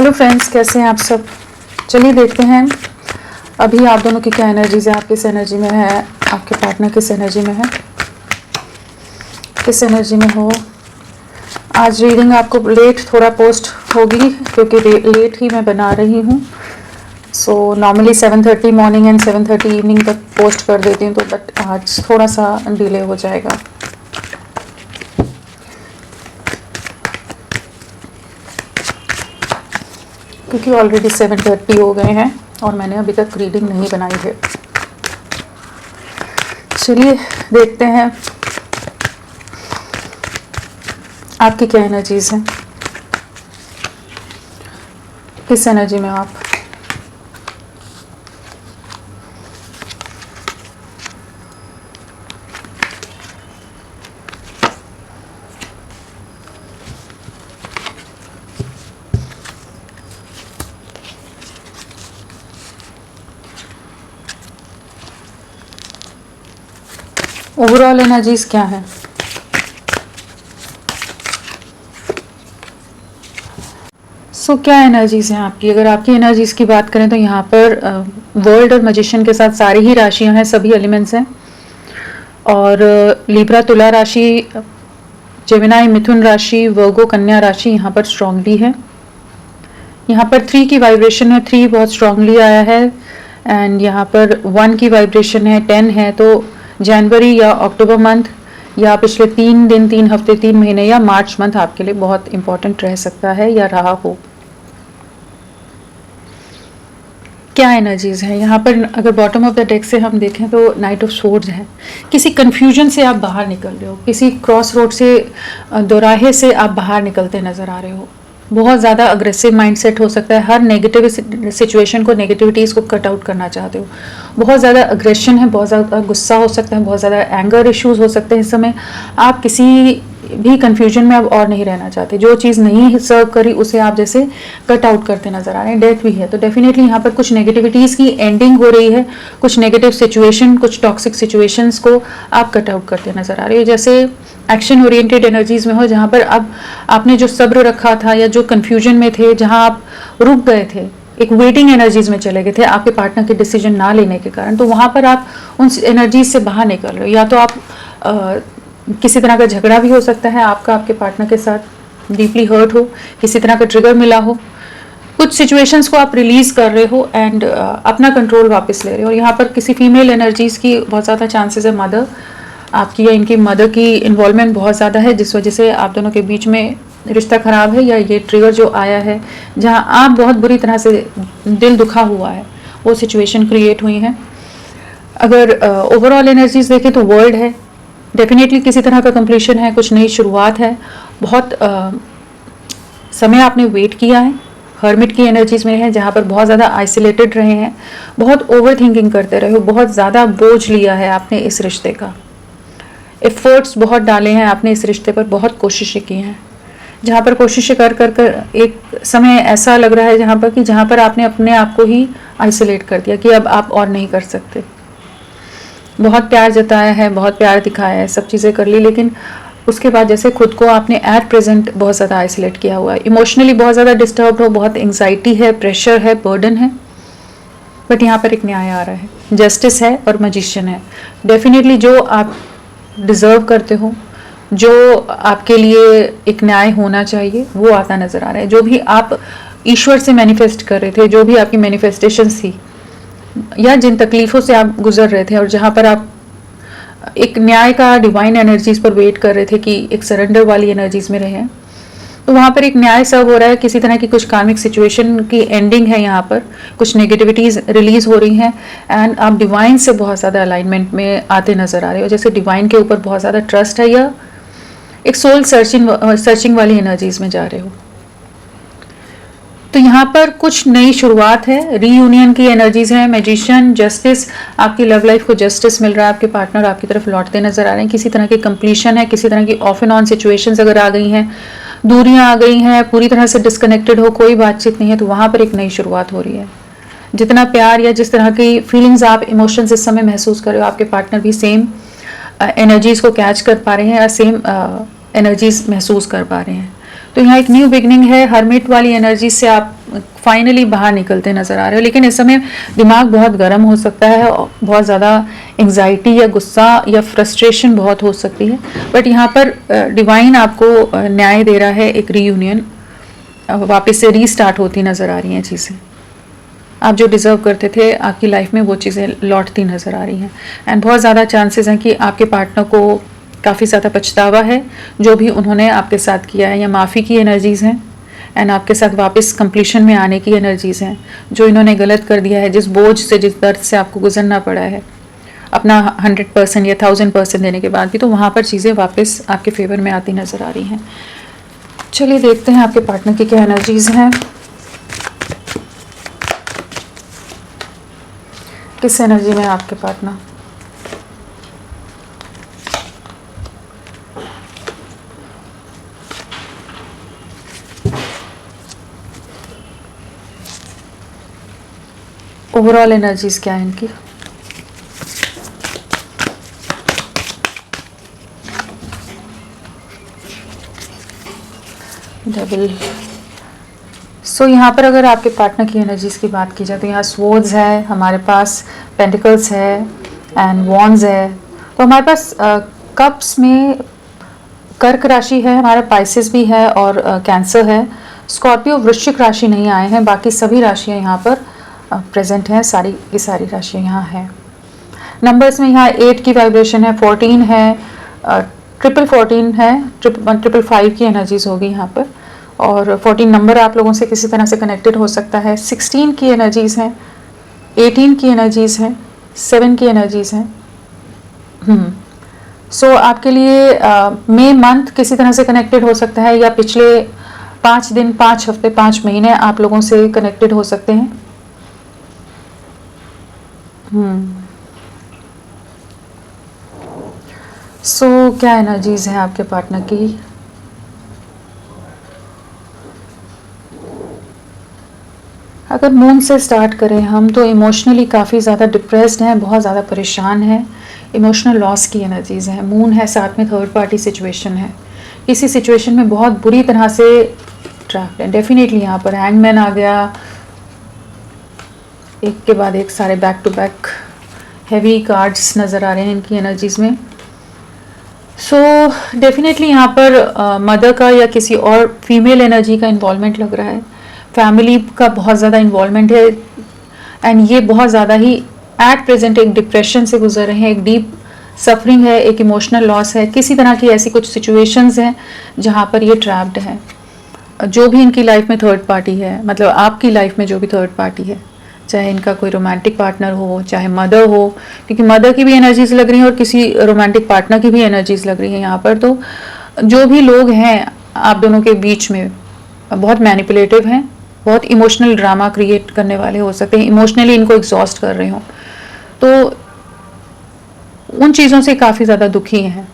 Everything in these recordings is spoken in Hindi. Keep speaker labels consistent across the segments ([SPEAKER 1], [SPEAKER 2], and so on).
[SPEAKER 1] हेलो फ्रेंड्स, कैसे हैं आप सब। चलिए देखते हैं अभी आप दोनों की क्या एनर्जीज है, आप किस एनर्जी में है, आपके पार्टनर किस एनर्जी में है, किस एनर्जी में हो। आज रीडिंग आपको लेट थोड़ा पोस्ट होगी क्योंकि लेट ही मैं बना रही हूँ। So normally 7:30 morning and 7:30 evening तक पोस्ट कर देती हूँ, तो बट आज थोड़ा सा डिले हो जाएगा। क्योंकि ऑलरेडी 7:30 हो गए हैं और मैंने अभी तक रीडिंग नहीं बनाई है। चलिए देखते हैं आपकी क्या एनर्जीज हैं, किस एनर्जी में आप। ओवरऑल एनर्जीज क्या है। क्या एनर्जीज हैं आपकी। अगर आपकी एनर्जीज की बात करें तो यहाँ पर वर्ल्ड और मैजिशियन के साथ सारी ही राशियां हैं, सभी एलिमेंट्स हैं। और लिब्रा तुला राशि, जेमिनाई मिथुन राशि, वर्गो कन्या राशि यहाँ पर स्ट्रांगली है। यहाँ पर 3 की वाइब्रेशन है, 3 बहुत स्ट्रांगली आया है। एंड यहाँ पर 1 की वाइब्रेशन है, 10 है। तो जनवरी या अक्टूबर मंथ या पिछले 3 दिन, 3 हफ्ते, 3 महीने या मार्च मंथ आपके लिए बहुत इंपॉर्टेंट रह सकता है या रहा हो। क्या एनर्जीज है यहाँ पर। अगर बॉटम ऑफ द डेक से हम देखें तो नाइट ऑफ सोर्ड्स है। किसी कंफ्यूजन से आप बाहर निकल रहे हो, किसी क्रॉस रोड से, दोराहे से आप बाहर निकलते नजर आ रहे हो। बहुत ज़्यादा अग्रेसिव माइंडसेट हो सकता है। हर नेगेटिव सिचुएशन को, नेगेटिविटीज़ को कट आउट करना चाहते हो। बहुत ज़्यादा अग्रेशन है, बहुत ज़्यादा गुस्सा हो सकता है, बहुत ज़्यादा एंगर इश्यूज हो सकते हैं। इस समय आप किसी भी कंफ्यूजन में अब और नहीं रहना चाहते। जो चीज़ नहीं सर्व करी उसे आप जैसे कट आउट करते नजर आ रहे हैं। डेथ भी है, तो डेफिनेटली यहाँ पर कुछ नेगेटिविटीज़ की एंडिंग हो रही है। कुछ नेगेटिव सिचुएशन, कुछ टॉक्सिक सिचुएशंस को आप कट आउट करते नजर आ रहे हो। जैसे एक्शन ओरिएंटेड एनर्जीज में हो, जहाँ पर अब आपने जो सब्र रखा था या जो कंफ्यूजन में थे, जहाँ आप रुक गए थे, एक वेटिंग एनर्जीज में चले गए थे आपके पार्टनर के डिसीजन ना लेने के कारण, तो वहाँ पर आप उन एनर्जीज से बाहर निकल रहे हो। या तो आप किसी तरह का झगड़ा भी हो सकता है आपका आपके पार्टनर के साथ, डीपली हर्ट हो, किसी तरह का ट्रिगर मिला हो, कुछ सिचुएशंस को आप रिलीज कर रहे हो एंड अपना कंट्रोल वापस ले रहे हो। और यहाँ पर किसी फीमेल एनर्जीज की बहुत ज़्यादा चांसेस है, मदर आपकी या इनकी मदर की इन्वॉल्वमेंट बहुत ज़्यादा है, जिस वजह से आप दोनों के बीच में रिश्ता खराब है या ये ट्रिगर जो आया है जहाँ आप बहुत बुरी तरह से दिल दुखा हुआ है, वो सिचुएशन क्रिएट हुई है। अगर ओवरऑल एनर्जीज देखें तो वर्ल्ड है, डेफिनेटली किसी तरह का कंप्लीशन है, कुछ नई शुरुआत है। बहुत समय आपने वेट किया है, हर्मिट की एनर्जीज में है, जहाँ पर बहुत ज़्यादा आइसोलेटेड रहे हैं, बहुत ओवर थिंकिंग करते रहे हो, बहुत ज़्यादा बोझ लिया है आपने इस रिश्ते का, एफर्ट्स बहुत डाले हैं आपने इस रिश्ते पर, बहुत कोशिशें की हैं। जहाँ पर कोशिशें कर कर कर एक समय ऐसा लग रहा है जहाँ पर आपने अपने आप को ही आइसोलेट कर दिया कि अब आप और नहीं कर सकते। बहुत प्यार जताया है, बहुत प्यार दिखाया है, सब चीज़ें कर ली, लेकिन उसके बाद जैसे खुद को आपने एट प्रेजेंट बहुत ज़्यादा आइसोलेट किया हुआ है। इमोशनली बहुत ज़्यादा डिस्टर्ब हो, बहुत एंग्जाइटी है, प्रेशर है, बर्डन है। बट यहाँ पर एक न्याय आ रहा है, जस्टिस है और मैजिशियन है। डेफिनेटली जो आप डिज़र्व करते हो, जो आपके लिए एक न्याय होना चाहिए, वो आता नज़र आ रहा है। जो भी आप ईश्वर से मैनिफेस्ट कर रहे थे, जो भी आपकी मैनिफेस्टेशंस थी या जिन तकलीफ़ों से आप गुजर रहे थे और जहाँ पर आप एक न्याय का, डिवाइन एनर्जीज पर वेट कर रहे थे कि एक सरेंडर वाली एनर्जीज में रहे, तो वहाँ पर एक न्याय सर्व हो रहा है। किसी तरह की कुछ कार्मिक सिचुएशन की एंडिंग है, यहाँ पर कुछ नेगेटिविटीज़ रिलीज हो रही हैं एंड आप डिवाइन से बहुत ज़्यादा अलाइनमेंट में आते नज़र आ रहे हो। जैसे डिवाइन के ऊपर बहुत ज़्यादा ट्रस्ट है या एक सोल सर्चिंग वाली एनर्जीज में जा रहे हो। तो यहाँ पर कुछ नई शुरुआत है, रीयूनियन की एनर्जीज है, मैजिशियन, जस्टिस, आपकी लव लाइफ को जस्टिस मिल रहा है, आपके पार्टनर आपकी तरफ लौटते नजर आ रहे हैं। किसी तरह की कंप्लीशन है, किसी तरह की ऑफ एंड ऑन सिचुएशंस अगर आ गई हैं, दूरियां आ गई हैं, पूरी तरह से डिस्कनेक्टेड हो, कोई बातचीत नहीं है, तो वहाँ पर एक नई शुरुआत हो रही है। जितना प्यार या जिस तरह की फीलिंग्स आप इमोशंस इस समय महसूस कर रहे हो, आपके पार्टनर भी सेम एनर्जीज को कैच कर पा रहे हैं या सेम एनर्जीज महसूस कर पा रहे हैं। तो यहाँ एक न्यू बिगनिंग है। हर्मिट वाली एनर्जी से आप फाइनली बाहर निकलते नज़र आ रहे हो। लेकिन इस समय दिमाग बहुत गर्म हो सकता है, बहुत ज़्यादा एंग्जाइटी या गुस्सा या फ्रस्ट्रेशन बहुत हो सकती है, बट यहाँ पर डिवाइन आपको न्याय दे रहा है, एक रीयूनियन वापस से रीस्टार्ट होती नज़र आ रही हैं चीज़ें। आप जो डिज़र्व करते थे आपकी लाइफ में वो चीज़ें लौटती नज़र आ रही हैं, एंड बहुत ज़्यादा चांसेस हैं कि आपके पार्टनर को काफ़ी ज़्यादा पछतावा है जो भी उन्होंने आपके साथ किया है, या माफ़ी की एनर्जीज़ हैं, एंड आपके साथ वापस कंप्लीशन में आने की एनर्जीज़ हैं। जो इन्होंने गलत कर दिया है, जिस बोझ से, जिस दर्द से आपको गुजरना पड़ा है अपना 100% या 1000% देने के बाद भी, तो वहाँ पर चीज़ें वापस आपके फेवर में आती नज़र आ रही हैं। चलिए देखते हैं आपके पार्टनर की क्या एनर्जीज़ हैं। किस एनर्जी में है आपके पार्टनर? ओवरऑल एनर्जीज क्या है इनकी? डबल। सो यहाँ पर अगर आपके पार्टनर की एनर्जीज की बात की जाए तो यहाँ स्वॉर्ड्स है, हमारे पास पेंटिकल्स है एंड वॉन्ड्स है। तो हमारे पास कप्स में कर्क राशि है, हमारा पाइसेस भी है और कैंसर है। स्कॉर्पियो वृश्चिक राशि नहीं आए हैं, बाकी सभी राशियाँ यहाँ पर प्रेजेंट हैं, सारी की सारी राशियाँ यहाँ हैं। नंबर्स में यहाँ 8 की वाइब्रेशन है, 14 है, 14 है, 555 की एनर्जीज होगी यहाँ पर, और 14 नंबर आप लोगों से किसी तरह से कनेक्टेड हो सकता है। 16 की एनर्जीज हैं, 18 की एनर्जीज हैं, 7 की एनर्जीज हैं। सो आपके लिए मई मंथ किसी तरह से कनेक्टेड हो सकता है, या पिछले 5 दिन, 5 हफ्ते, 5 महीने आप लोगों से कनेक्टेड हो सकते हैं। सो क्या एनर्जीज हैं आपके पार्टनर की? अगर मून से स्टार्ट करें हम, तो इमोशनली काफ़ी ज़्यादा डिप्रेस्ड हैं, बहुत ज़्यादा परेशान हैं, इमोशनल लॉस की एनर्जीज हैं। मून है, साथ में थर्ड पार्टी सिचुएशन है, किसी सिचुएशन में बहुत बुरी तरह से ट्रैप्ड है। डेफिनेटली यहाँ पर हैंगमैन आ गया, एक के बाद एक सारे back to back heavy cards नज़र आ रहे हैं इनकी एनर्जीज में। सो डेफिनेटली यहाँ पर मदर का या किसी और फीमेल एनर्जी का इन्वॉल्वमेंट लग रहा है, फैमिली का बहुत ज़्यादा इन्वॉल्वमेंट है, एंड ये बहुत ज़्यादा ही एट प्रेजेंट एक डिप्रेशन से गुजर रहे हैं, एक डीप सफरिंग है, एक इमोशनल लॉस है, किसी तरह की ऐसी कुछ सिचुएशंस हैं जहाँ पर ये ट्रैप्ड है। जो भी इनकी लाइफ में थर्ड पार्टी है, मतलब आपकी लाइफ में जो भी थर्ड पार्टी है, चाहे इनका कोई रोमांटिक पार्टनर हो, चाहे मदर हो, क्योंकि मदर की भी एनर्जीज लग रही हैं और किसी रोमांटिक पार्टनर की भी एनर्जीज लग रही हैं यहाँ पर। तो जो भी लोग हैं आप दोनों के बीच में बहुत मैनिपुलेटिव हैं, बहुत इमोशनल ड्रामा क्रिएट करने वाले हो सकते हैं, इमोशनली इनको एग्जॉस्ट कर रहे हो, तो उन चीज़ों से काफ़ी ज़्यादा दुखी हैं।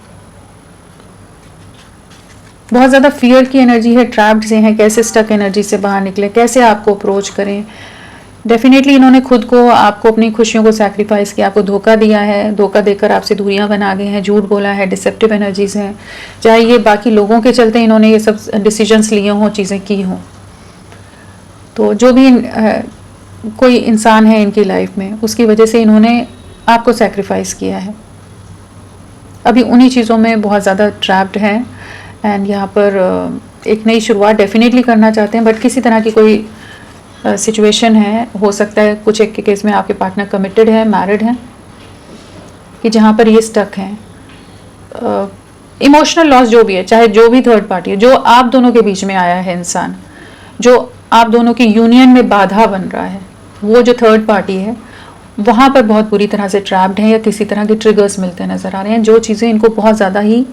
[SPEAKER 1] बहुत ज़्यादा फियर की एनर्जी है, ट्रैप्ड से हैं, कैसे स्टक एनर्जी से बाहर निकले, कैसे आपको अप्रोच करें। डेफिनेटली इन्होंने खुद को, आपको अपनी खुशियों को सैक्रिफाइस किया, आपको धोखा दिया है, धोखा देकर आपसे दूरियां बना गए हैं, झूठ बोला है, डिसेप्टिव एनर्जीज हैं, चाहे ये बाकी लोगों के चलते इन्होंने ये सब डिसीजंस लिए हों, चीज़ें की हों। तो जो भी कोई इंसान है इनकी लाइफ में, उसकी वजह से इन्होंने आपको सैक्रिफाइस किया है। अभी उन्हीं चीज़ों में बहुत ज़्यादा ट्रैप्ड हैं, एंड यहाँ पर एक नई शुरुआत डेफिनेटली करना चाहते हैं, बट किसी तरह की कोई सिचुएशन है, हो सकता है कुछ एक के केस में आपके पार्टनर कमिटेड है, मैरिड हैं, कि जहाँ पर ये स्टक हैं। इमोशनल लॉस जो भी है, चाहे जो भी थर्ड पार्टी है, जो आप दोनों के बीच में आया है इंसान, जो आप दोनों की यूनियन में बाधा बन रहा है, वो जो थर्ड पार्टी है वहाँ पर बहुत बुरी तरह से ट्रैप्ड है, या किसी तरह के ट्रिगर्स मिलते नज़र आ रहे हैं, जो चीज़ें इनको बहुत ज़्यादा ही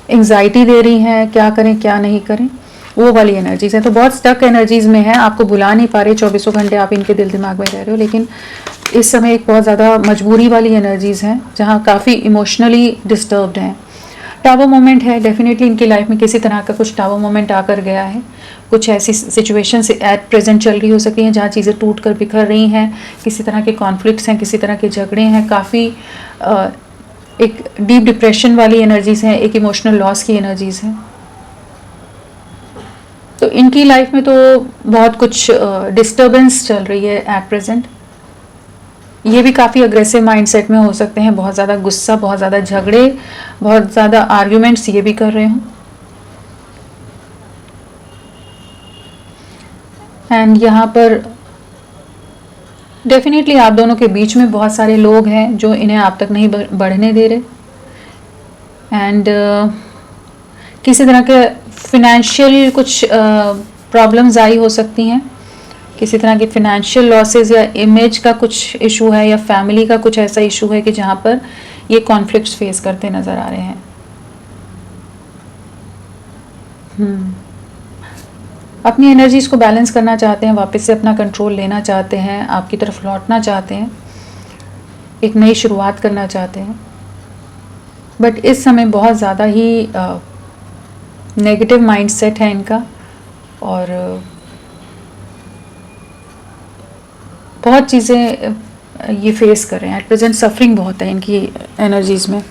[SPEAKER 1] एंग्जाइटी दे रही हैं, क्या करें क्या नहीं करें, वो वाली एनर्जीज है। तो बहुत स्टक एनर्जीज में है, आपको बुला नहीं पा रहे, 24 घंटे आप इनके दिल दिमाग में रह रहे हो, लेकिन इस समय एक बहुत ज़्यादा मजबूरी वाली एनर्जीज हैं, जहाँ काफ़ी इमोशनली डिस्टर्ब्ड हैं। टावर मोमेंट है, डेफिनेटली इनकी लाइफ में किसी तरह का कुछ टावर मोमेंट आकर गया है, कुछ ऐसी सिचुएशन से एट प्रेजेंट चल रही हो सकती हैं जहाँ चीज़ें टूट कर बिखर रही हैं, किसी तरह के कॉन्फ्लिक्ट्स हैं, किसी तरह के झगड़े हैं, काफ़ी एक डीप डिप्रेशन वाली एनर्जीज हैं, एक इमोशनल लॉस की एनर्जीज हैं। तो इनकी लाइफ में तो बहुत कुछ डिस्टर्बेंस चल रही है एट प्रेजेंट। ये भी काफ़ी अग्रेसिव माइंडसेट में हो सकते हैं, बहुत ज़्यादा गुस्सा, बहुत ज़्यादा झगड़े, बहुत ज़्यादा आर्ग्यूमेंट्स ये भी कर रहे हों। एंड यहाँ पर डेफिनेटली आप दोनों के बीच में बहुत सारे लोग हैं जो इन्हें आप तक नहीं बढ़ने दे रहे। एंड किसी तरह के फिनेंशियल कुछ प्रॉब्लम्स आई हो सकती हैं, किसी तरह की फिनेंशियल लॉसेस या इमेज का कुछ इशू है या फैमिली का कुछ ऐसा इशू है कि जहाँ पर ये कॉन्फ्लिक्ट्स फेस करते नज़र आ रहे हैं। अपनी एनर्जीज को बैलेंस करना चाहते हैं, वापस से अपना कंट्रोल लेना चाहते हैं, आपकी तरफ लौटना चाहते हैं, एक नई शुरुआत करना चाहते हैं। बट इस समय बहुत ज़्यादा ही नेगेटिव माइंडसेट है इनका, और बहुत चीज़ें ये फेस कर रहे हैं एट प्रेजेंट। सफरिंग बहुत है इनकी एनर्जीज में।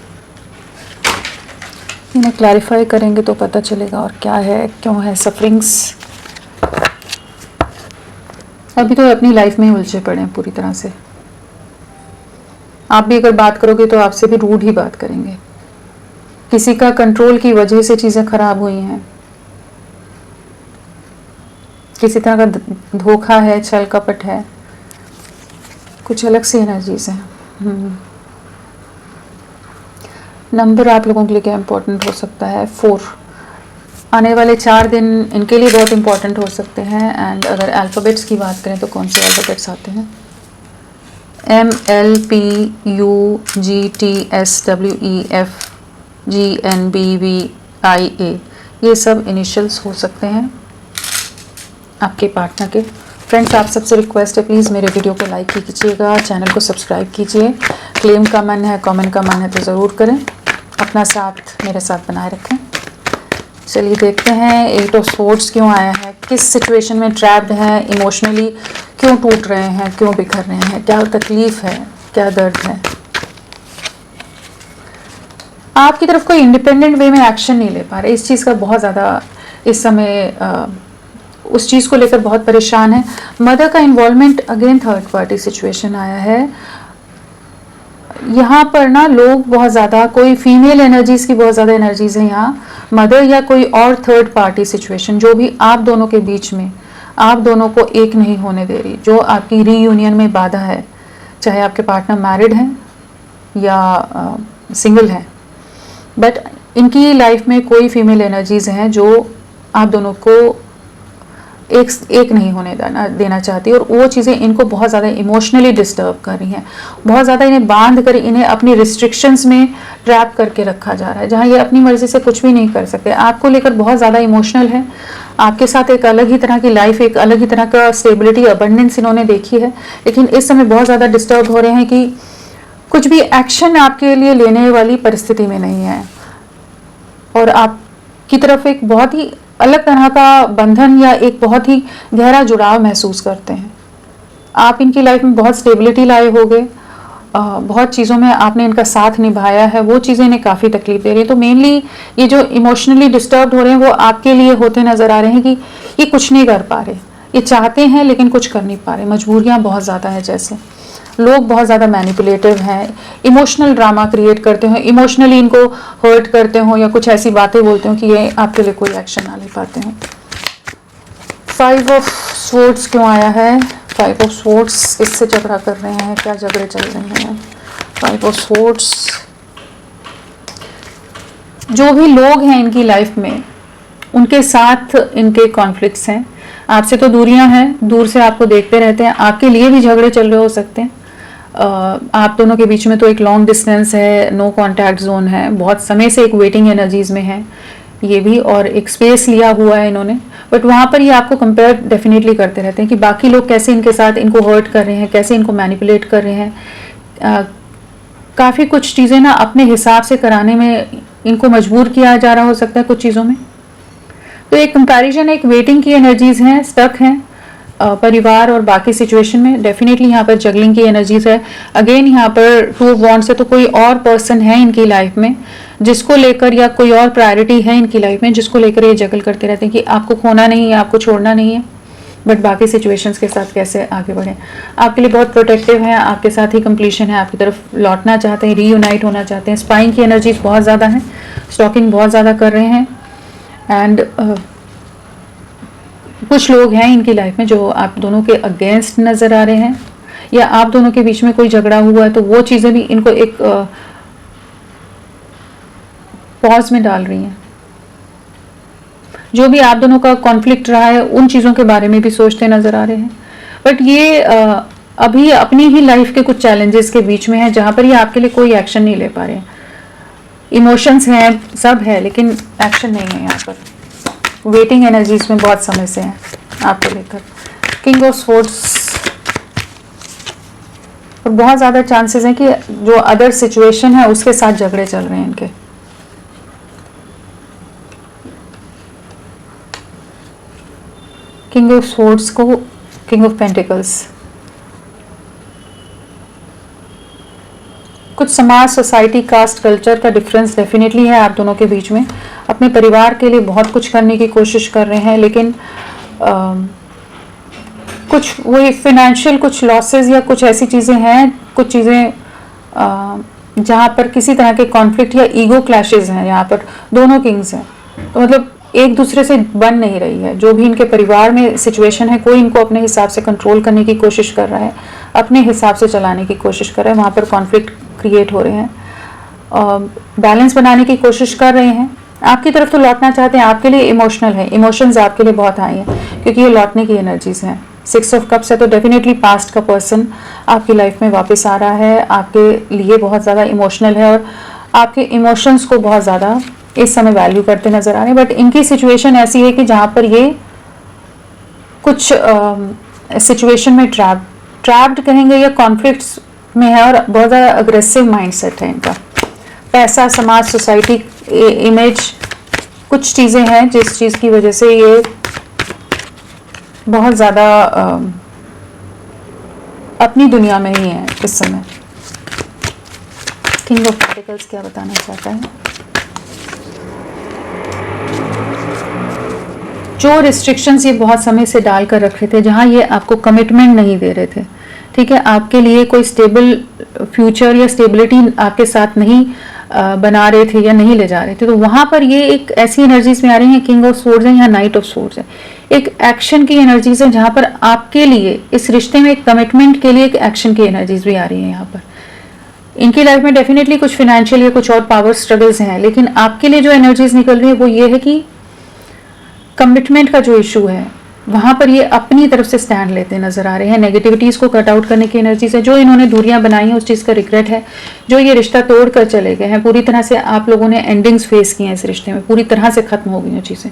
[SPEAKER 1] इन्हें क्लैरिफाई करेंगे तो पता चलेगा और क्या है, क्यों है सफरिंग्स। अभी तो अपनी लाइफ में ही उलझे पड़े हैं पूरी तरह से। आप भी अगर बात करोगे तो आपसे भी रूड ही बात करेंगे। किसी का कंट्रोल की वजह से चीज़ें खराब हुई हैं, किसी तरह का धोखा है, छल कपट है, कुछ अलग सी एनर्जीज हैं। नंबर आप लोगों के लिए क्या इम्पोर्टेंट हो सकता है? 4। आने वाले 4 दिन इनके लिए बहुत इम्पोर्टेंट हो सकते हैं। एंड अगर अल्फ़ाबेट्स की बात करें तो कौन से अल्फ़ाबेट्स आते हैं? MLPUGTSWEFGNBVIA, ये सब इनिशियल्स हो सकते हैं आपके पार्टनर के। फ्रेंड्स, आप सबसे रिक्वेस्ट है, प्लीज़ मेरे वीडियो को लाइक कीजिएगा, चैनल को सब्सक्राइब कीजिए। क्लेम का मन है, कमेंट का मन है तो ज़रूर करें। अपना साथ मेरे साथ बनाए रखें। चलिए देखते हैं 8 ऑफ स्वॉर्ड्स क्यों आया है, किस सिचुएशन में ट्रैप्ड हैं, इमोशनली क्यों टूट रहे हैं, क्यों बिखर रहे हैं, क्या तकलीफ़ है, क्या दर्द है। आपकी तरफ कोई इंडिपेंडेंट वे में एक्शन नहीं ले पा रहे, इस चीज़ का बहुत ज़्यादा इस समय उस चीज़ को लेकर बहुत परेशान है। मदर का involvement, again third party situation आया है। यहाँ पर ना लोग बहुत ज़्यादा, कोई फीमेल एनर्जीज़ की बहुत ज़्यादा एनर्जीज़ है यहाँ, मदर या कोई और थर्ड पार्टी सिचुएशन जो भी आप दोनों के बीच में, आप दोनों को एक नहीं होने दे रही, जो आपकी रीयूनियन में बाधा है, चाहे आपके पार्टनर मैरिड हैं या सिंगल हैं। बट इनकी लाइफ में कोई फीमेल एनर्जीज़ हैं जो आप दोनों को एक नहीं होने देना चाहती, और वो चीज़ें इनको बहुत ज़्यादा इमोशनली डिस्टर्ब कर रही हैं। बहुत ज़्यादा इन्हें बांध कर, इन्हें अपनी रिस्ट्रिक्शंस में ट्रैप करके रखा जा रहा है, जहाँ ये अपनी मर्ज़ी से कुछ भी नहीं कर सकते। आपको लेकर बहुत ज़्यादा इमोशनल है, आपके साथ एक अलग ही तरह की लाइफ, एक अलग ही तरह का स्टेबिलिटी, अबंडेंस इन्होंने देखी है, लेकिन इस समय बहुत ज़्यादा डिस्टर्ब हो रहे हैं कि कुछ भी एक्शन आपके लिए लेने वाली परिस्थिति में नहीं है, और आपकी तरफ एक बहुत ही अलग तरह का बंधन या एक बहुत ही गहरा जुड़ाव महसूस करते हैं। आप इनकी लाइफ में बहुत स्टेबिलिटी लाए होगे, बहुत चीज़ों में आपने इनका साथ निभाया है, वो चीज़ें इन्हें काफ़ी तकलीफ दे रही है। तो मेनली ये जो इमोशनली डिस्टर्ब हो रहे हैं वो आपके लिए होते नज़र आ रहे हैं कि ये कुछ नहीं कर पा रहे, ये चाहते हैं लेकिन कुछ कर नहीं पा रहे, मजबूरियाँ बहुत ज़्यादा है। जैसे लोग बहुत ज़्यादा मैनिपुलेटिव हैं, इमोशनल ड्रामा क्रिएट करते हो, इमोशनली इनको हर्ट करते हो या कुछ ऐसी बातें बोलते हो कि ये आपके लिए कोई एक्शन ना ले पाते हैं। 5 ऑफ स्वॉर्ड्स क्यों आया है? 5 ऑफ स्वॉर्ड्स किससे झगड़ा कर रहे हैं, क्या झगड़े चल रहे हैं? 5 ऑफ स्वॉर्ड्स, जो भी लोग हैं इनकी लाइफ में, उनके साथ इनके कॉन्फ्लिक्ट्स हैं। आपसे तो दूरियां हैं, दूर से आपको देखते रहते हैं, आपके लिए भी झगड़े चल रहे हो सकते हैं। आप दोनों के बीच में तो एक लॉन्ग डिस्टेंस है, नो कांटेक्ट जोन है, बहुत समय से एक वेटिंग एनर्जीज में है ये भी, और एक स्पेस लिया हुआ है इन्होंने। बट वहाँ पर ये आपको कंपेयर डेफिनेटली करते रहते हैं कि बाकी लोग कैसे इनके साथ इनको हर्ट कर रहे हैं, कैसे इनको मैनिपुलेट कर रहे हैं। काफ़ी कुछ चीज़ें ना अपने हिसाब से कराने में इनको मजबूर किया जा रहा हो सकता है कुछ चीज़ों में। तो एक कंपैरिजन, एक वेटिंग की एनर्जीज हैं, स्टक हैं परिवार और बाकी सिचुएशन में। डेफिनेटली यहाँ पर जगलिंग की एनर्जीज है। अगेन यहाँ पर 2 ऑफ वॉन्ड्स है, तो कोई और पर्सन है इनकी लाइफ में जिसको लेकर या कोई और प्रायोरिटी है इनकी लाइफ में जिसको लेकर ये जगल करते रहते हैं कि आपको खोना नहीं है, आपको छोड़ना नहीं है, बट बाकी सिचुएशंस के साथ कैसे आगे बढ़ें। आपके लिए बहुत प्रोटेक्टिव हैं, आपके साथ ही कंप्लीशन है, आपकी तरफ लौटना चाहते हैं, रीयूनाइट होना चाहते हैं। स्पाइंग की एनर्जीज बहुत ज़्यादा हैं, स्टॉकिंग बहुत ज़्यादा कर रहे हैं। एंड कुछ लोग हैं इनकी लाइफ में जो आप दोनों के अगेंस्ट नज़र आ रहे हैं, या आप दोनों के बीच में कोई झगड़ा हुआ है तो वो चीज़ें भी इनको एक पॉज में डाल रही हैं। जो भी आप दोनों का कॉन्फ्लिक्ट रहा है उन चीज़ों के बारे में भी सोचते नज़र आ रहे हैं। बट ये अभी अपनी ही लाइफ के कुछ चैलेंजेस के बीच में है जहाँ पर ये आपके लिए कोई एक्शन नहीं ले पा रहे हैं। इमोशंस हैं, सब है, लेकिन एक्शन नहीं है यहाँ पर। वेटिंग एनर्जीज में बहुत समय से हैं आपको लेकर। किंग ऑफ स्वॉर्ड्स, और बहुत ज़्यादा चांसेस हैं कि जो अदर सिचुएशन है उसके साथ झगड़े चल रहे हैं इनके। किंग ऑफ स्वॉर्ड्स को किंग ऑफ पेंटिकल्स, कुछ समाज, सोसाइटी, कास्ट, कल्चर का डिफरेंस डेफिनेटली है आप दोनों के बीच में। अपने परिवार के लिए बहुत कुछ करने की कोशिश कर रहे हैं, लेकिन कुछ वही फाइनेंशियल कुछ लॉसेस या कुछ ऐसी चीज़ें हैं, कुछ चीज़ें जहाँ पर किसी तरह के कॉन्फ्लिक्ट या ईगो क्लैशेस हैं। यहाँ पर दोनों किंग्स हैं, तो मतलब एक दूसरे से बन नहीं रही है। जो भी इनके परिवार में सिचुएशन है, कोई इनको अपने हिसाब से कंट्रोल करने की कोशिश कर रहा है, अपने हिसाब से चलाने की कोशिश कर रहा है, वहाँ पर कॉन्फ्लिक्ट क्रिएट हो रहे हैं। बैलेंस बनाने की कोशिश कर रहे हैं, आपकी तरफ तो लौटना चाहते हैं, आपके लिए इमोशनल है, इमोशंस आपके लिए बहुत हाई हैं क्योंकि ये लौटने की एनर्जीज हैं। 6 ऑफ कप्स है, तो डेफिनेटली पास्ट का पर्सन आपकी लाइफ में वापस आ रहा है, आपके लिए बहुत ज़्यादा इमोशनल है और आपके इमोशंस को बहुत ज़्यादा इस समय वैल्यू करते नजर आ रहे हैं। बट इनकी सिचुएशन ऐसी है कि जहाँ पर ये कुछ सिचुएशन में ट्रैप्ड कहेंगे या कॉन्फ्लिक्ट्स में है और बहुत ज़्यादा अग्रेसिव माइंडसेट है इनका। पैसा, समाज, सोसाइटी, इमेज, कुछ चीज़ें हैं जिस चीज़ की वजह से ये बहुत ज़्यादा अपनी दुनिया में ही है इस समय। किंग ऑफ पेंटिकल्स क्या बताना चाहता है? जो रिस्ट्रिक्शंस ये बहुत समय से डाल कर रख रहे थे, जहाँ ये आपको कमिटमेंट नहीं दे रहे थे, ठीक है, आपके लिए कोई स्टेबल फ्यूचर या स्टेबिलिटी आपके साथ नहीं बना रहे थे या नहीं ले जा रहे थे, तो वहाँ पर ये एक ऐसी एनर्जीज में आ रही हैं। किंग ऑफ स्वॉर्ड्स है, यहाँ नाइट ऑफ स्वॉर्ड्स है, एक एक्शन की एनर्जीज है जहाँ पर आपके लिए इस रिश्ते में एक कमिटमेंट के लिए एक एक्शन की एनर्जीज भी आ रही है यहाँ पर। इनकी लाइफ में डेफिनेटली कुछ फाइनेंशियल या कुछ और पावर स्ट्रगल्स हैं, लेकिन आपके लिए जो एनर्जीज निकल रही है वो ये है कि कमिटमेंट का जो इशू है वहाँ पर ये अपनी तरफ से स्टैंड लेते नजर आ रहे हैं। नेगेटिविटीज़ को कट आउट करने की एनर्जीज है, जो इन्होंने दूरियां बनाई हैं उस चीज़ का रिग्रेट है, जो ये रिश्ता तोड़ कर चले गए हैं, पूरी तरह से आप लोगों ने एंडिंग्स फेस की हैं इस रिश्ते में, पूरी तरह से खत्म हो गई हैं चीज़ें,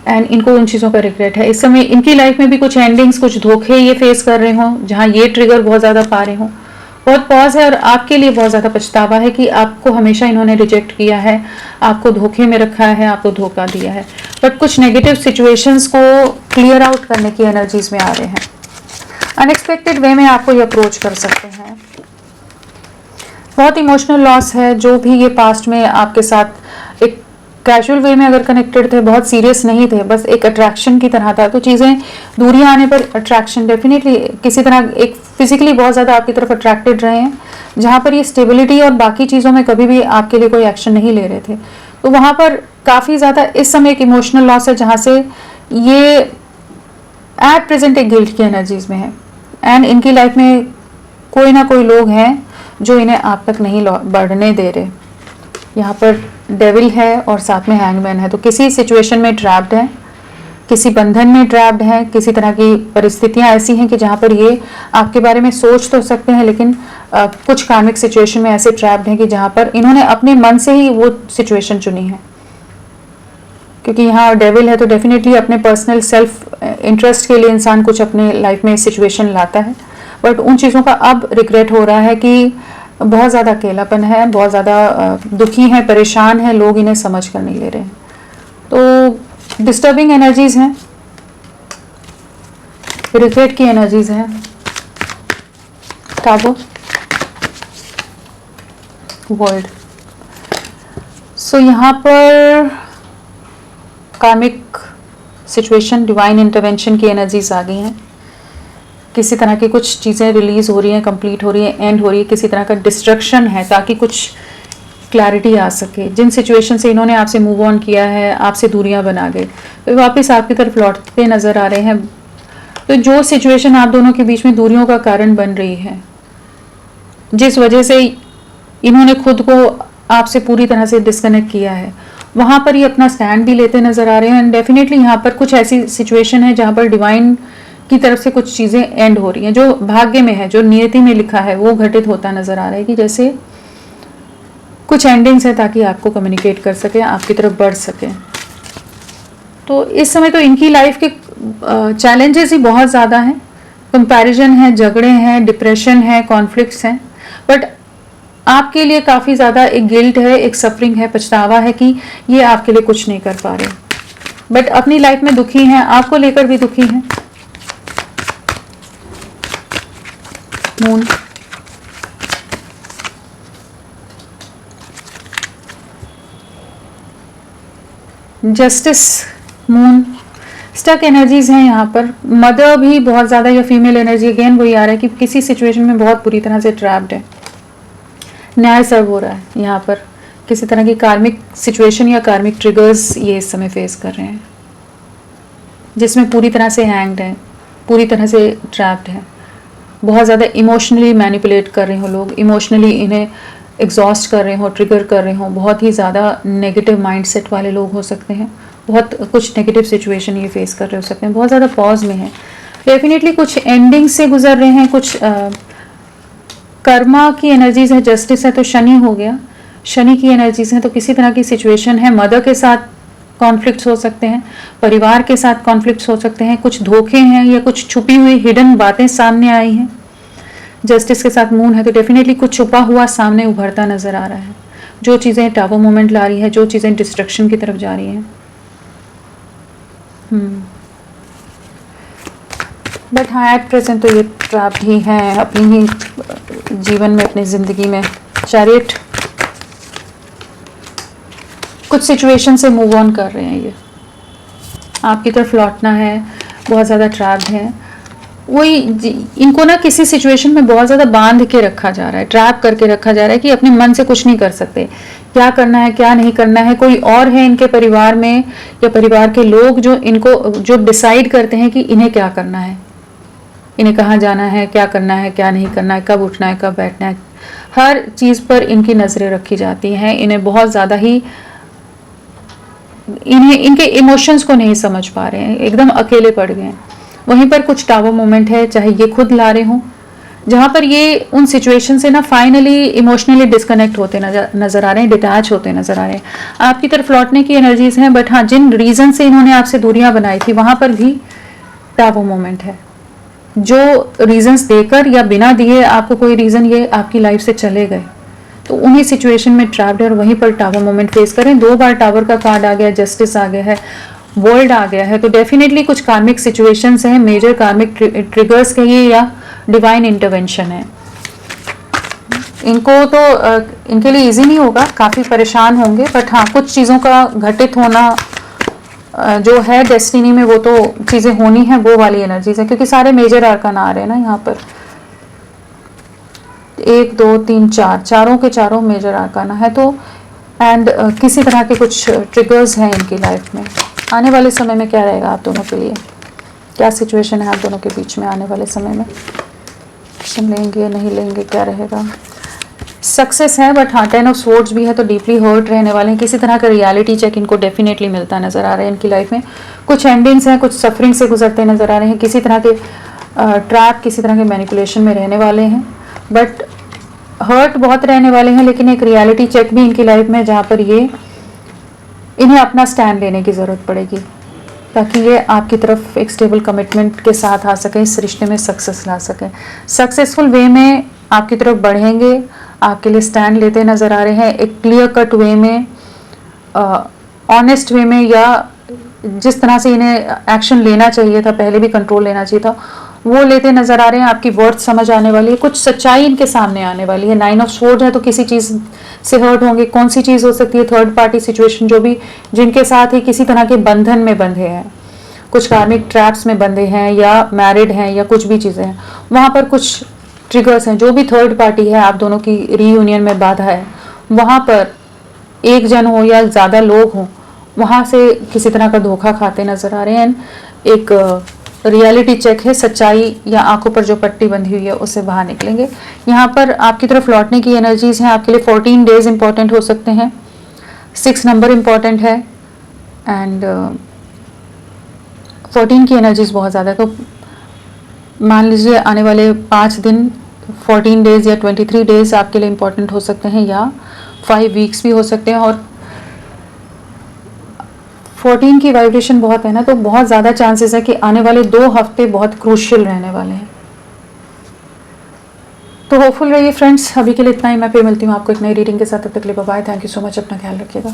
[SPEAKER 1] एंड इनको उन चीज़ों का रिग्रेट है। इस समय इनकी लाइफ में भी कुछ एंडिंग्स, कुछ धोखे ये फेस कर रहे हों, जहाँ ये ट्रिगर बहुत ज़्यादा पा रहे हों, बहुत पॉज है और आपके लिए बहुत ज़्यादा पछतावा है कि आपको हमेशा इन्होंने रिजेक्ट किया है, आपको धोखे में रखा है, आपको धोखा दिया है। बट कुछ नेगेटिव सिचुएशंस को क्लियर आउट करने की एनर्जीज में आ रहे हैं। अनएक्सपेक्टेड वे में आपको ये अप्रोच कर सकते हैं। बहुत इमोशनल लॉस है, जो भी ये पास्ट में आपके साथ एक कैजुअल वे में अगर कनेक्टेड थे, बहुत सीरियस नहीं थे, बस एक अट्रैक्शन की तरह था, तो चीज़ें दूरियां आने पर अट्रैक्शन डेफिनेटली किसी तरह एक फिजिकली बहुत ज़्यादा आपकी तरफ अट्रैक्टेड रहे हैं, जहाँ पर ये स्टेबिलिटी और बाकी चीज़ों में कभी भी आपके लिए कोई एक्शन नहीं ले रहे थे, तो वहाँ पर काफ़ी ज़्यादा इस समय एक इमोशनल लॉस है, जहाँ से ये एट प्रेजेंट एक गिल्ट की एनर्जीज में है। एंड इनकी लाइफ में कोई ना कोई लोग हैं जो इन्हें आप तक नहीं बढ़ने दे रहे। यहाँ पर डेविल है और साथ में हैंगमैन है, तो किसी सिचुएशन में ट्रैप्ड है, किसी बंधन में ट्रैप्ड है, किसी तरह की परिस्थितियां ऐसी हैं कि जहाँ पर ये आपके बारे में सोच तो सकते हैं, लेकिन कुछ कार्मिक सिचुएशन में ऐसे ट्रैप्ड हैं कि जहाँ पर इन्होंने अपने मन से ही वो सिचुएशन चुनी है। क्योंकि यहाँ डेविल है तो डेफिनेटली अपने पर्सनल सेल्फ इंटरेस्ट के लिए इंसान कुछ अपने लाइफ में सिचुएशन लाता है, बट उन चीज़ों का अब रिग्रेट हो रहा है कि बहुत ज़्यादा अकेलापन है, बहुत ज़्यादा दुखी है, परेशान है, लोग इन्हें समझ कर नहीं ले रहे हैं। तो डिस्टर्बिंग एनर्जीज हैं, रिग्रेट की एनर्जीज हैं। टाबो, वर्ल्ड, सो यहाँ पर कार्मिक सिचुएशन, डिवाइन इंटरवेंशन की एनर्जीज आ गई हैं। किसी तरह की कुछ चीज़ें रिलीज हो रही हैं, कंप्लीट हो रही हैं, एंड हो रही है, किसी तरह का डिस्ट्रक्शन है ताकि कुछ क्लैरिटी आ सके। जिन सिचुएशन से इन्होंने आपसे मूव ऑन किया है, आपसे दूरियां बना गए, तो वापस आपकी तरफ लौटते नजर आ रहे हैं। तो जो सिचुएशन आप दोनों के बीच में दूरियों का कारण बन रही है, जिस वजह से इन्होंने खुद को आपसे पूरी तरह से डिस्कनेक्ट किया है, वहाँ पर ये अपना स्टैंड भी लेते नजर आ रहे हैं। एंड डेफिनेटली यहाँ पर कुछ ऐसी सिचुएशन है जहाँ पर डिवाइन की तरफ से कुछ चीज़ें एंड हो रही हैं, जो भाग्य में है, जो नियति में लिखा है, वो घटित होता नजर आ रहा है कि जैसे कुछ एंडिंग्स है ताकि आपको कम्युनिकेट कर सके, आपकी तरफ बढ़ सके। तो इस समय तो इनकी लाइफ के चैलेंजेस ही बहुत ज़्यादा हैं, कंपैरिजन है, झगड़े हैं, डिप्रेशन है, कॉन्फ्लिक्ट्स हैं, बट आपके लिए काफ़ी ज़्यादा एक गिल्ट है, एक सफरिंग है, पछतावा है कि ये आपके लिए कुछ नहीं कर पा रहे, बट अपनी लाइफ में दुखी हैं, आपको लेकर भी दुखी हैं। Moon, justice, moon, stuck energies हैं यहाँ पर। मदर भी बहुत ज़्यादा, या फीमेल एनर्जी अगेन वही आ रहा है कि किसी सिचुएशन में बहुत बुरी तरह से ट्रैप्ड है, न्याय सर्व हो रहा है यहाँ पर। किसी तरह की कार्मिक सिचुएशन या कार्मिक ट्रिगर्स ये इस समय फेस कर रहे हैं, जिसमें पूरी तरह से हैंग्ड है, पूरी तरह से ट्रैप्ड है। बहुत ज़्यादा इमोशनली मैनिपुलेट कर रहे हो लोग, इमोशनली इन्हें एग्जॉस्ट कर रहे हो, ट्रिगर कर रहे हो। बहुत ही ज़्यादा नेगेटिव माइंडसेट वाले लोग हो सकते हैं, बहुत कुछ नेगेटिव सिचुएशन ये फेस कर रहे हो सकते हैं, बहुत ज़्यादा पॉज में है। डेफिनेटली कुछ एंडिंग से गुजर रहे हैं, कुछ कर्मा की एनर्जीज है, जस्टिस है तो शनि हो गया, शनि की एनर्जीज हैं, तो किसी तरह की सिचुएशन है। मदर के साथ कॉन्फ्लिक्ट्स हो सकते हैं, परिवार के साथ कॉन्फ्लिक्ट्स हो सकते हैं, कुछ धोखे हैं या कुछ छुपी हुई हिडन बातें सामने आई हैं। जस्टिस के साथ मून है तो डेफिनेटली कुछ छुपा हुआ सामने उभरता नजर आ रहा है। जो चीज़ें टावर मोमेंट ला रही है, जो चीज़ें डिस्ट्रक्शन की तरफ जा रही हैं। बट हाँ, एट प्रेजेंट तो ये ट्रैप्ड ही हैं अपनी ही जीवन में, अपनी ज़िंदगी में। चैरियट, कुछ सिचुएशन से मूव ऑन कर रहे हैं, ये आपकी तरफ लौटना है, बहुत ज़्यादा ट्रैप्ड है। वही इनको ना किसी सिचुएशन में बहुत ज़्यादा बांध के रखा जा रहा है, ट्रैप करके रखा जा रहा है कि अपने मन से कुछ नहीं कर सकते, क्या करना है क्या नहीं करना है। कोई और है इनके परिवार में या परिवार के लोग जो इनको जो डिसाइड करते हैं कि इन्हें क्या करना है, इन्हें कहाँ जाना है, क्या करना है क्या नहीं करना है, कब उठना है कब बैठना है। हर चीज़ पर इनकी नज़रें रखी जाती हैं। इन्हें बहुत ज़्यादा ही इनके इमोशंस को नहीं समझ पा रहे हैं, एकदम अकेले पड़ गए हैं। वहीं पर कुछ टावर मोमेंट है, चाहे ये खुद ला रहे हों, जहाँ पर ये उन सिचुएशन से ना फाइनली इमोशनली डिस्कनेक्ट होते नजर आ रहे हैं, डिटैच होते नजर आ रहे हैं। आपकी तरफ लौटने की एनर्जीज हैं, बट हाँ, जिन रीज़न से इन्होंने आपसे दूरियां बनाई थी वहाँ पर भी टावर मोमेंट है। जो रीजंस देकर या बिना दिए आपको कोई रीज़न ये आपकी लाइफ से चले गए, तो उन्हीं सिचुएशन में ट्रैप्ड है और वहीं पर टावर मोमेंट फेस करें। 2 बार टावर का कार्ड आ गया, जस्टिस आ गया है, वर्ल्ड आ गया है, तो डेफिनेटली कुछ कार्मिक सिचुएशंस हैं, मेजर कार्मिक ट्रिगर्स कहिए या डिवाइन इंटरवेंशन है। इनको तो इनके लिए इजी नहीं होगा, काफ़ी परेशान होंगे, बट हाँ, कुछ चीज़ों का घटित होना जो है डेस्टिनी में, वो तो चीज़ें होनी है, वो वाली एनर्जीज है, क्योंकि सारे मेजर आर्कन आ रहे हैं ना यहाँ पर। 1 2 3 4 चारों के चारों मेजर आर्काना है। तो एंड किसी तरह के कुछ ट्रिगर्स हैं इनकी लाइफ में। आने वाले समय में क्या रहेगा आप दोनों के लिए, क्या सिचुएशन है आप दोनों के बीच में आने वाले समय में, एक्शन लेंगे नहीं लेंगे, क्या रहेगा। सक्सेस है, बट हाँ, 10 ऑफ स्वॉर्ड्स भी है, तो डीपली हर्ट रहने वाले हैं। किसी तरह का रियलिटी चेक इनको डेफिनेटली मिलता नजर आ रहा है इनकी लाइफ में। कुछ एंडिंग्स हैं, कुछ सफरिंग से गुजरते नजर आ रहे हैं, किसी तरह के ट्रैप, किसी तरह के मैनिपुलेशन में रहने वाले हैं, बट हर्ट बहुत रहने वाले हैं। लेकिन एक रियलिटी चेक भी इनकी लाइफ में, जहाँ पर ये इन्हें अपना स्टैंड लेने की ज़रूरत पड़ेगी ताकि ये आपकी तरफ एक स्टेबल कमिटमेंट के साथ आ सकें, इस रिश्ते में सक्सेस ला सकें। सक्सेसफुल वे में आपकी तरफ बढ़ेंगे, आपके लिए स्टैंड लेते नज़र आ रहे हैं, एक क्लियर कट वे में, ऑनेस्ट वे में, या जिस तरह से इन्हें एक्शन लेना चाहिए था, पहले भी कंट्रोल लेना चाहिए था, वो लेते नजर आ रहे हैं। आपकी वर्थ समझ आने वाली है, कुछ सच्चाई इनके सामने आने वाली है। 9 ऑफ स्वॉर्ड है तो किसी चीज से हर्ट होंगे। कौन सी चीज हो सकती है? थर्ड पार्टी सिचुएशन, जो भी जिनके साथ ही किसी तरह के बंधन में बंधे हैं, कुछ कार्मिक ट्रैप्स में बंधे हैं या मैरिड हैं या कुछ भी चीजें हैं, वहां पर कुछ ट्रिगर्स हैं। जो भी थर्ड पार्टी है, आप दोनों की रीयूनियन में बाधा है, वहां पर एक जन हो या ज्यादा लोग हों, वहां से किसी तरह का धोखा खाते नजर आ रहे हैं। एक रियलिटी चेक है, सच्चाई या आंखों पर जो पट्टी बंधी हुई है उससे बाहर निकलेंगे। यहाँ पर आपकी तरफ लौटने की एनर्जीज हैं। आपके लिए 14 डेज इंपॉर्टेंट हो सकते हैं, 6 नंबर इंपॉर्टेंट है एंड 14 की एनर्जीज बहुत ज़्यादा है। तो मान लीजिए आने वाले 5 दिन, 14 डेज या 23 डेज आपके लिए इंपॉर्टेंट हो सकते हैं, या 5 वीक्स भी हो सकते हैं। और 14 की वाइब्रेशन बहुत है ना, तो बहुत ज़्यादा चांसेस है कि आने वाले 2 हफ्ते बहुत क्रूशियल रहने वाले हैं। तो होपफुल रहिए फ्रेंड्स। अभी के लिए इतना ही। मैं फिर मिलती हूँ आपको एक नई रीडिंग के साथ। तब तक के लिए bye. Thank you so much. अपना ख्याल रखिएगा।